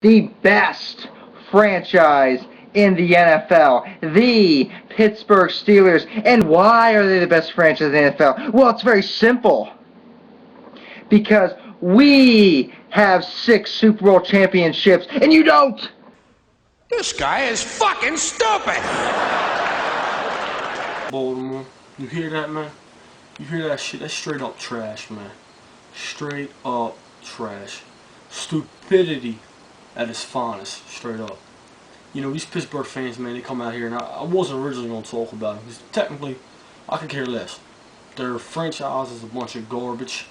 the best franchise in the NFL, the Pittsburgh Steelers. And why are they the best franchise in the NFL? Well, it's very simple. Because we have 6 Super Bowl championships, and you don't! This guy is fucking stupid! Baltimore, you hear that, man? You hear that shit? That's straight up trash, man. Straight up trash. Stupidity at its finest, straight up. You know, these Pittsburgh fans, man, they come out here, and I wasn't originally going to talk about them, because technically, I could care less. Their franchise is a bunch of garbage.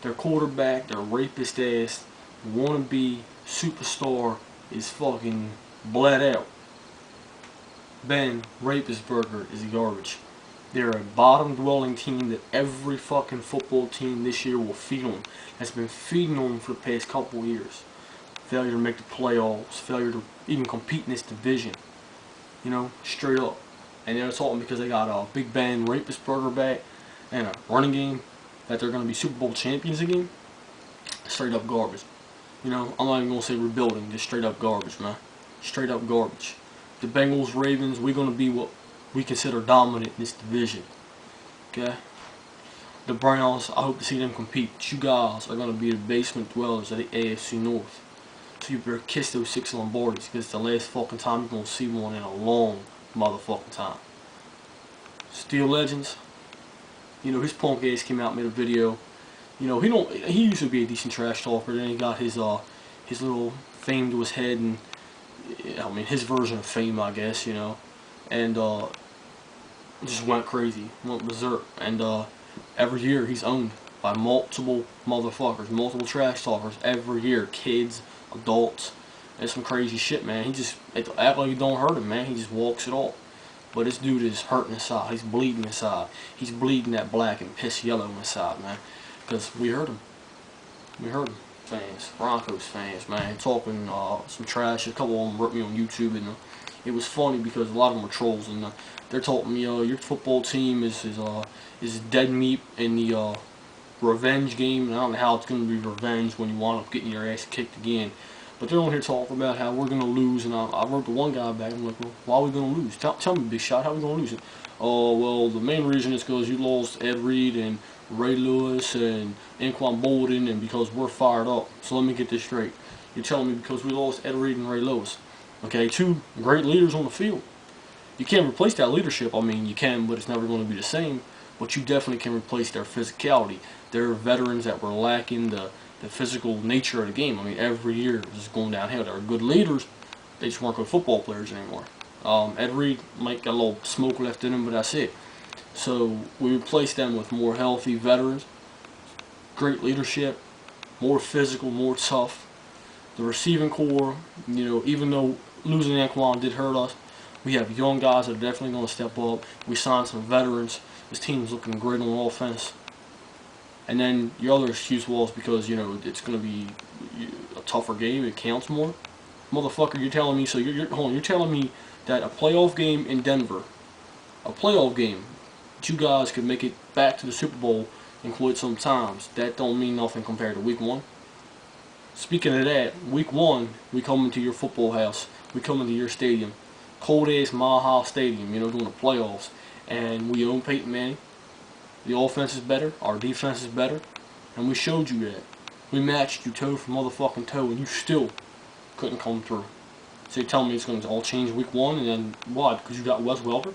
Their quarterback, their rapist ass, wannabe superstar is fucking bled out. Ben Roethlisberger is garbage. They're a bottom-dwelling team that every fucking football team this year will feed on. Has been feeding on for the past couple of years. Failure to make the playoffs, failure to even compete in this division. You know, straight up. And they're talking because they got a Big Ben Roethlisberger back and a running game that they're going to be Super Bowl champions again. Straight up garbage. You know, I'm not even going to say rebuilding, just straight up garbage, man. Straight up garbage. The Bengals, Ravens, we're going to be what we consider dominant in this division. Okay? The Browns, I hope to see them compete. You guys are going to be the basement dwellers of the AFC North. So you better kiss those 6 Lombardis, because it's the last fucking time you're going to see one in a long motherfucking time. Steel Legends, you know, his punk ass came out and made a video. You know, he used to be a decent trash talker, then he got his little fame to his head, and I mean his version of fame, I guess, you know, and just went crazy, went berserk, and every year he's owned by multiple motherfuckers, multiple trash talkers every year, kids, adults. It's some crazy shit, man. He just act like it don't hurt him, man. He just walks it off. But this dude is hurting inside. He's bleeding inside. He's bleeding that black and piss yellow inside, man. Because we heard him. We heard him. Fans, Broncos fans, man, talking some trash. A couple of them wrote me on YouTube, and it was funny because a lot of them were trolls, and they're talking me, your football team is dead meat in the revenge game, and I don't know how it's going to be revenge when you wind up getting your ass kicked again. But they're on here talking about how we're going to lose, and I wrote the one guy back, I'm like, well, why are we going to lose? Tell me, Big Shot, how are we going to lose it? Oh, well, the main reason is because you lost Ed Reed and Ray Lewis and Anquan Boldin, and because we're fired up. So let me get this straight. You're telling me because we lost Ed Reed and Ray Lewis. Okay, 2 great leaders on the field. You can't replace that leadership. I mean, you can, but it's never going to be the same. But you definitely can replace their physicality. They're veterans that were lacking the physical nature of the game. I mean, every year it's going downhill. They're good leaders. They just weren't good football players anymore. Ed Reed might got a little smoke left in him, but that's it. So we replaced them with more healthy veterans, great leadership, more physical, more tough. The receiving core, you know, even though losing Anquan did hurt us, we have young guys that are definitely going to step up. We signed some veterans. This team's looking great on offense. And then your other excuse was because, you know, it's going to be a tougher game. It counts more. Motherfucker, you're telling me, so you're telling me that a playoff game in Denver, a playoff game, that you guys could make it back to the Super Bowl in quite some times. That don't mean nothing compared to week 1. Speaking of that, week 1, we come into your football house. We come into your stadium. Cold ass Mile High Stadium, you know, doing the playoffs. And we own Peyton Manning. The offense is better, our defense is better, and we showed you that. We matched you toe for motherfucking toe, and you still couldn't come through. So you're telling me it's going to all change week 1, and then why? Because you got Wes Welker?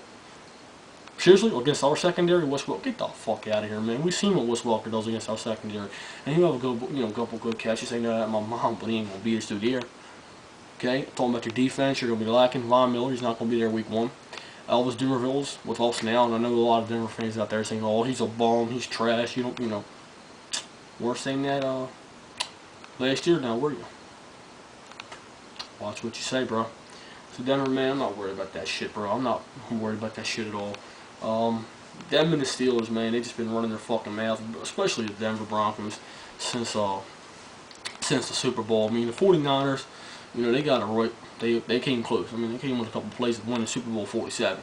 Seriously? Against our secondary? Wes Welker? Get the fuck out of here, man. We've seen what Wes Welker does against our secondary. And he'll have a couple good catches. Say that at my mom, but he ain't going to beat us through the air. Okay? Talking about your defense, you're going to be lacking. Von Miller, he's not going to be there week 1. Elvis Dumerville's with us now, and I know a lot of Denver fans out there saying, oh, he's a bum, he's trash, you don't, you know. We're saying that last year now, were you? Watch what you say, bro. So Denver, man, I'm not worried about that shit, bro. I'm not worried about that shit at all. Them and the Steelers, man, they just been running their fucking mouths, especially the Denver Broncos, since the Super Bowl. I mean, the 49ers, you know, they got it right. They came close. I mean, they came with a couple plays to win the Super Bowl 47.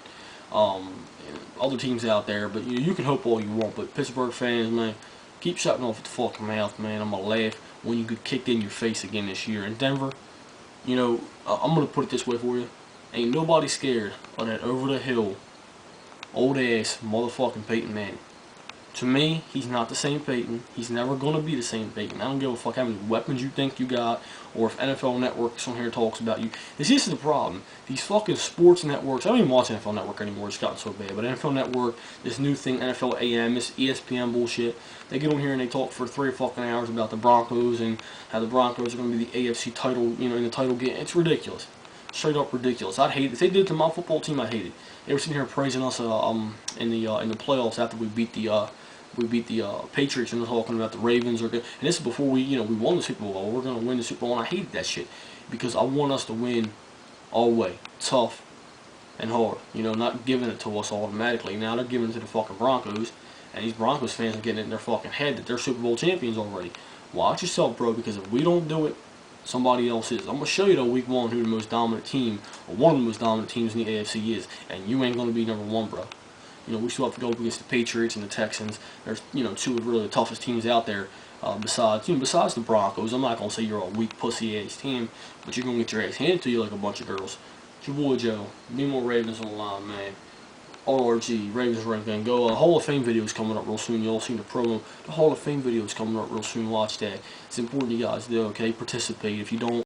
Other teams out there, but you can hope all you want. But Pittsburgh fans, man, keep shutting off the fucking mouth, man. I'm gonna laugh when you get kicked in your face again this year. In Denver, You know, I'm gonna put it this way for you: ain't nobody scared of that over the hill, old ass motherfucking Peyton Manning. To me, he's not the same Peyton. He's never going to be the same Peyton. I don't give a fuck how many weapons you think you got, or if NFL Network on here talks about you. This is the problem. These fucking sports networks, I don't even watch NFL Network anymore, it's gotten so bad, but NFL Network, this new thing, NFL AM, this ESPN bullshit, they get on here and they talk for 3 fucking hours about the Broncos and how the Broncos are going to be the AFC title, you know, in the title game. It's ridiculous. Straight up ridiculous. I'd hate it. If they did it to my football team, I'd hate it. They were sitting here praising us in the playoffs after we beat the Patriots, and they're talking about the Ravens are good. And this is before we won the Super Bowl. We're going to win the Super Bowl, and I hated that shit because I want us to win all the way, tough and hard. You know, not giving it to us automatically. Now they're giving it to the fucking Broncos, and these Broncos fans are getting it in their fucking head that they're Super Bowl champions already. Watch yourself, bro, because if we don't do it, somebody else is. I'm going to show you, though, week 1 who the most dominant team, or one of the most dominant teams in the AFC is, and you ain't going to be number 1, bro. You know, we still have to go up against the Patriots and the Texans. There's, 2 of really the toughest teams out there besides the Broncos. I'm not going to say you're a weak, pussy-ass team, but you're going to get your ass handed to you like a bunch of girls. It's your boy, Joe. Be more Ravens on the line, man. RG, Ravens Ranking. Go. Hall of Fame video is coming up real soon. You all seen the promo. The Hall of Fame video is coming up real soon. Watch that. It's important you guys do, okay? Participate. If you don't,